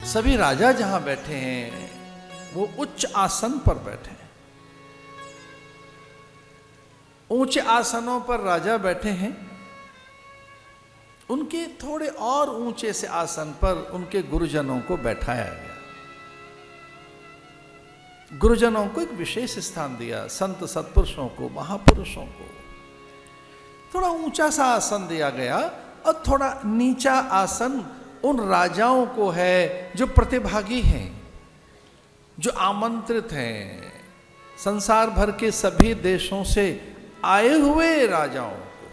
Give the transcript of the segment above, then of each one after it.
सभी राजा जहां बैठे हैं वो उच्च आसन पर बैठे हैं। ऊंचे आसनों पर राजा बैठे हैं, उनके थोड़े और ऊंचे से आसन पर उनके गुरुजनों को बैठाया गया। गुरुजनों को एक विशेष स्थान दिया, संत सत्पुरुषों को, महापुरुषों को थोड़ा ऊंचा सा आसन दिया गया और थोड़ा नीचा आसन उन राजाओं को है जो प्रतिभागी हैं, जो आमंत्रित हैं, संसार भर के सभी देशों से आए हुए राजाओं को।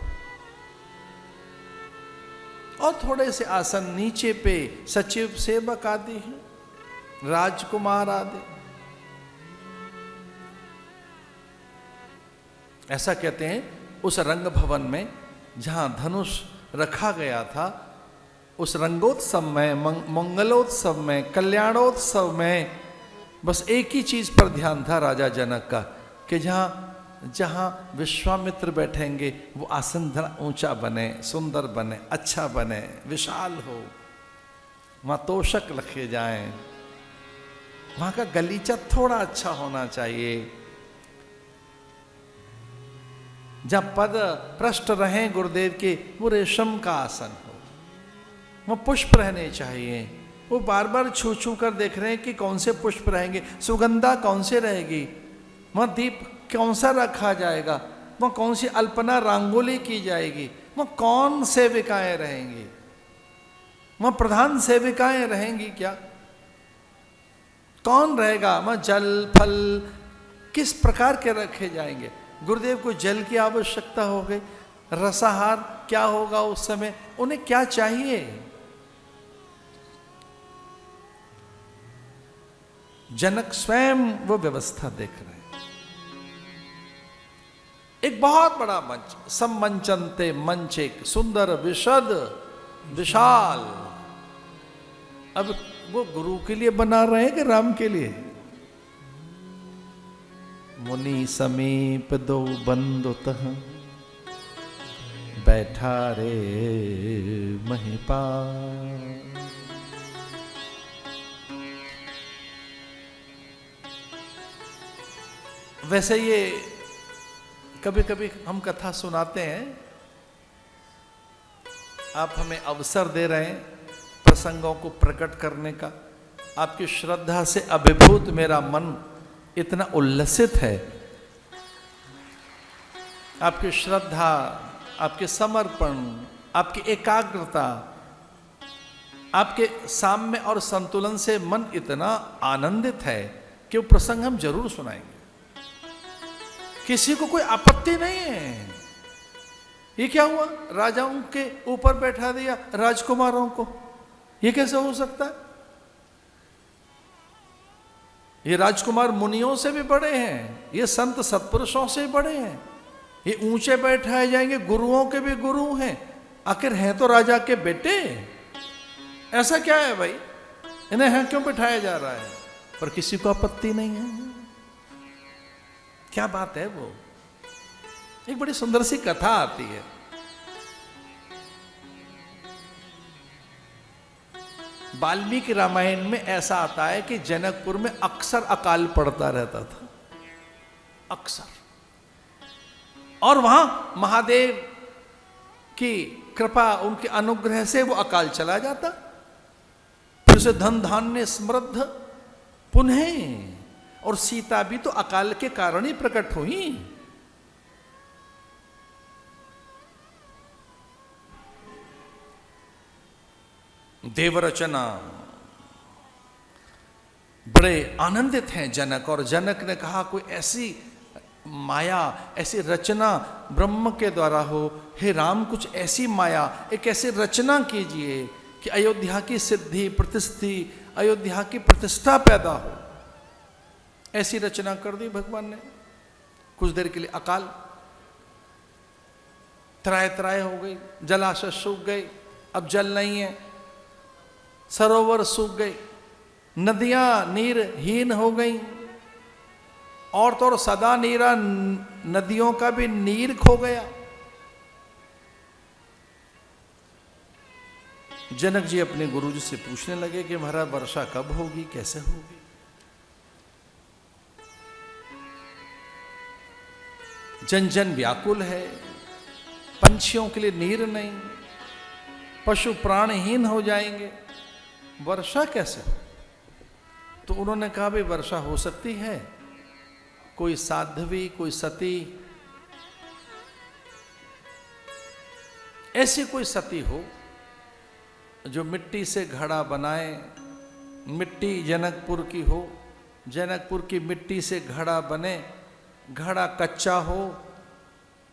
और थोड़े से आसन नीचे पे सचिव, सेवक आदि हैं, राजकुमार आदि। ऐसा कहते हैं उस रंग भवन में जहां धनुष रखा गया था, उस रंगोत्सव में, मंगलोत्सव में, कल्याणोत्सव में बस एक ही चीज पर ध्यान था राजा जनक का कि जहां जहां विश्वामित्र बैठेंगे वो आसन थोड़ा ऊंचा बने, सुंदर बने, अच्छा बने, विशाल हो, वहां तोषक रखे जाएं, वहां का गलीचा थोड़ा अच्छा होना चाहिए, जहां पद पृष्ठ रहे गुरुदेव के वो रेशम का आसन हो, वहां पुष्प रहने चाहिए। वो बार बार छू छू कर देख रहे हैं कि कौन से पुष्प रहेंगे, सुगंधा कौन से रहेगी, वहां दीप कौन सा रखा जाएगा, वहां कौन सी अल्पना रंगोली की जाएगी, वहां कौन सेविकाएं रहेंगी, वहां प्रधान सेविकाएं रहेंगी क्या, कौन रहेगा, वहां जल फल किस प्रकार के रखे जाएंगे। गुरुदेव को जल की आवश्यकता हो गई, रसाहार क्या होगा उस समय, उन्हें क्या चाहिए। जनक स्वयं वो व्यवस्था देख रहे हैं। एक बहुत बड़ा मंच, सम्मंचनते मंच, एक सुंदर विशद विशाल। अब वो गुरु के लिए बना रहे हैं कि राम के लिए। मुनि समीप दो बंदुतः बैठा रे महिपाल। वैसे ये कभी कभी हम कथा सुनाते हैं, आप हमें अवसर दे रहे हैं प्रसंगों को प्रकट करने का। आपकी श्रद्धा से अभिभूत मेरा मन इतना उल्लसित है। आपकी श्रद्धा, आपके समर्पण, आपकी एकाग्रता, आपके साम्य और संतुलन से मन इतना आनंदित है कि वो प्रसंग हम जरूर सुनाएंगे। किसी को कोई आपत्ति नहीं है। ये क्या हुआ, राजाओं के ऊपर बैठा दिया राजकुमारों को, ये कैसे हो सकता है। ये राजकुमार मुनियों से भी बड़े हैं, ये संत सत्पुरुषों से बड़े हैं, ये ऊंचे बैठाए जाएंगे, गुरुओं के भी गुरु हैं, आखिर हैं तो राजा के बेटे। ऐसा क्या है भाई, इन्हें यहाँ क्यों बैठाया जा रहा है, पर किसी को आपत्ति नहीं है। क्या बात है। वो एक बड़ी सुंदर सी कथा आती है। वाल्मीकि रामायण में ऐसा आता है कि जनकपुर में अक्सर अकाल पड़ता रहता था, अक्सर। और वहां महादेव की कृपा, उनके अनुग्रह से वो अकाल चला जाता, फिर से धन धान्य समृद्ध पुनः। और सीता भी तो अकाल के कारण ही प्रकट हुई। देवरचना, बड़े आनंदित हैं जनक। और जनक ने कहा कोई ऐसी माया, ऐसी रचना ब्रह्म के द्वारा हो, हे राम कुछ ऐसी माया, एक ऐसी रचना कीजिए कि अयोध्या की सिद्धि प्रतिष्ठि, अयोध्या की प्रतिष्ठा पैदा हो। ऐसी रचना कर दी भगवान ने। कुछ देर के लिए अकाल, त्राय त्राय हो गई, जलाशय सूख गए, अब जल नहीं है, सरोवर सूख गए, नदियां नीरहीन हो गई, और तो और सदा नीरा नदियों का भी नीर खो गया। जनक जी अपने गुरुजी से पूछने लगे कि महाराज वर्षा कब होगी, कैसे होगी। जन जन व्याकुल है, पंछियों के लिए नीर नहीं, पशु प्राणहीन हो जाएंगे, वर्षा कैसे हो। तो उन्होंने कहा भाई वर्षा हो सकती है, कोई साध्वी, कोई सती, ऐसी कोई सती हो जो मिट्टी से घड़ा बनाए, मिट्टी जनकपुर की हो, जनकपुर की मिट्टी से घड़ा बने, घड़ा कच्चा हो,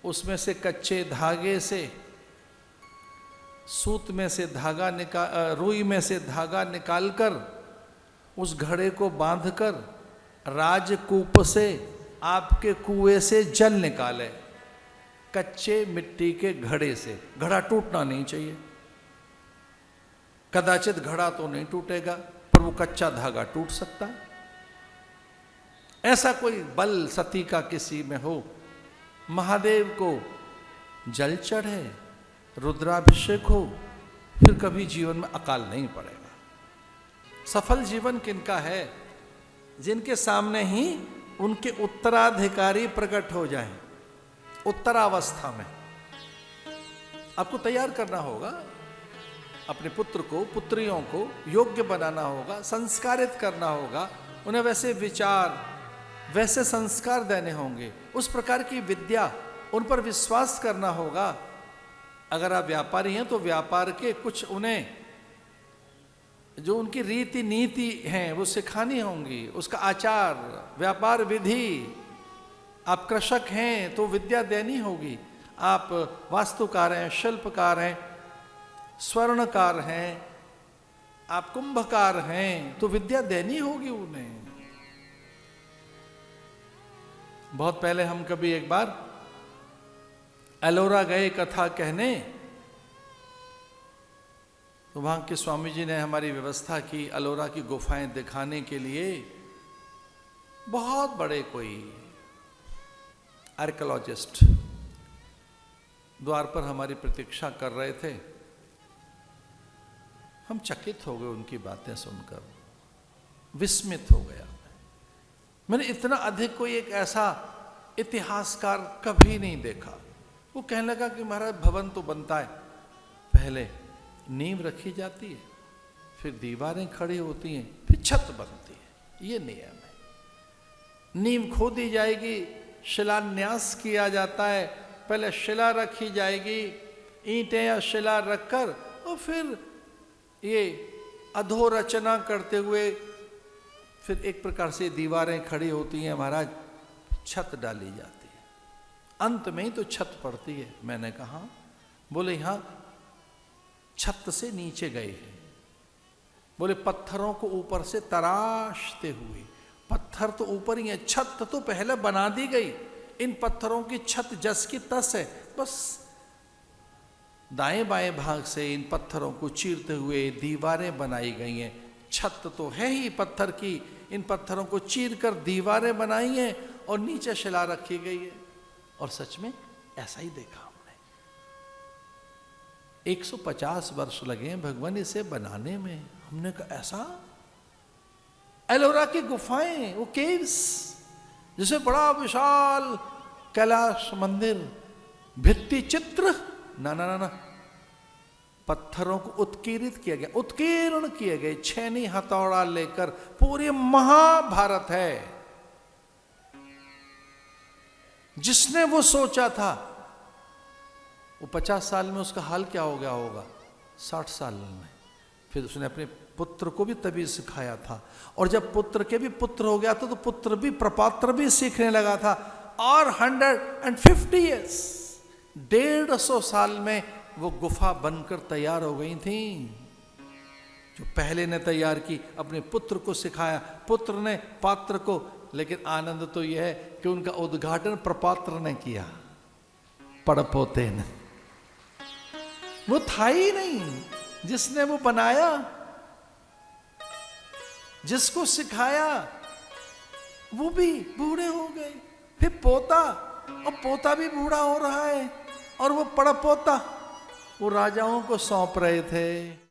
उसमें से कच्चे धागे से, सूत में से धागा निकाल, रुई में से धागा निकालकर उस घड़े को बांधकर राजकूप से, आपके कुएं से जल निकाले, कच्चे मिट्टी के घड़े से। घड़ा टूटना नहीं चाहिए, कदाचित घड़ा तो नहीं टूटेगा पर वो कच्चा धागा टूट सकता है। ऐसा कोई बल सती का किसी में हो, महादेव को जल चढ़े, रुद्राभिषेक हो, फिर कभी जीवन में अकाल नहीं पड़ेगा। सफल जीवन किनका है? जिनके सामने ही उनके उत्तराधिकारी प्रकट हो जाएं, उत्तरावस्था में। आपको तैयार करना होगा, अपने पुत्र को, पुत्रियों को योग्य बनाना होगा, संस्कारित करना होगा, उन्हें वैसे विचार, वैसे संस्कार देने होंगे, उस प्रकार की विद्या, उन पर विश्वास करना होगा। अगर आप व्यापारी हैं तो व्यापार के कुछ उन्हें जो उनकी रीति नीति हैं वो सिखानी होंगी, उसका आचार, व्यापार विधि। आप कृषक हैं तो विद्या देनी होगी, आप वास्तुकार हैं, शिल्पकार हैं, स्वर्णकार हैं, आप कुंभकार हैं तो विद्या देनी होगी उन्हें। बहुत पहले हम कभी एक बार एलोरा गए कथा कहने, तो वहां के स्वामी जी ने हमारी व्यवस्था की एलोरा की गुफाएं दिखाने के लिए। बहुत बड़े कोई आर्कियोलॉजिस्ट द्वार पर हमारी प्रतीक्षा कर रहे थे। हम चकित हो गए उनकी बातें सुनकर, विस्मित हो गया। मैंने इतना अधिक कोई एक ऐसा इतिहासकार कभी नहीं देखा। वो कहने लगा कि महाराज भवन तो बनता है, पहले नींव रखी जाती है, फिर दीवारें खड़ी होती हैं, फिर छत बनती है, ये नियम है। नींव खोदी जाएगी, शिलान्यास किया जाता है, पहले शिला रखी जाएगी, ईंटें या शिला रखकर, और फिर ये अधोरचना करते हुए फिर एक प्रकार से दीवारें खड़ी होती हैं महाराज, छत डाली जाती है, अंत में ही तो छत पड़ती है। मैंने कहा, बोले यहां छत से नीचे गए हैं, बोले पत्थरों को ऊपर से तराशते हुए, पत्थर तो ऊपर ही है, छत तो पहले बना दी गई, इन पत्थरों की छत जस की तस है, बस दाएं बाएं भाग से इन पत्थरों को चीरते हुए दीवारें बनाई गई हैं। छत तो है ही पत्थर की, इन पत्थरों को चीर कर दीवारें बनाई हैं और नीचे शिला रखी गई है। और सच में ऐसा ही देखा हमने। 150 वर्ष लगे भगवान इसे बनाने में। हमने कहा ऐसा? एलोरा की गुफाएं, वो केव्स, जिसे बड़ा विशाल कैलाश मंदिर, भित्ति चित्र, ना ना ना ना, पत्थरों को उत्कीर्णित किया गया, उत्कीर्ण किए गए, छेनी हथौड़ा लेकर, पूरी महाभारत है। जिसने वो सोचा था, वो 50 साल में उसका हाल क्या हो गया होगा, 60 साल में। फिर उसने अपने पुत्र को भी तभी सिखाया था, और जब पुत्र के भी पुत्र हो गया था तो पुत्र भी, प्रपात्र भी सीखने लगा था। और 150 ईयर्स, 150 साल में वो गुफा बनकर तैयार हो गई थी। जो पहले ने तैयार की, अपने पुत्र को सिखाया, पुत्र ने पात्र को। लेकिन आनंद तो यह है कि उनका उद्घाटन प्रपात्र ने किया, पड़पोते ने। वो था ही नहीं जिसने वो बनाया, जिसको सिखाया वो भी बूढ़े हो गए। फिर पोता, और पोता भी बूढ़ा हो रहा है, और वो पड़पोता वो राजाओं को सौंप रहे थे।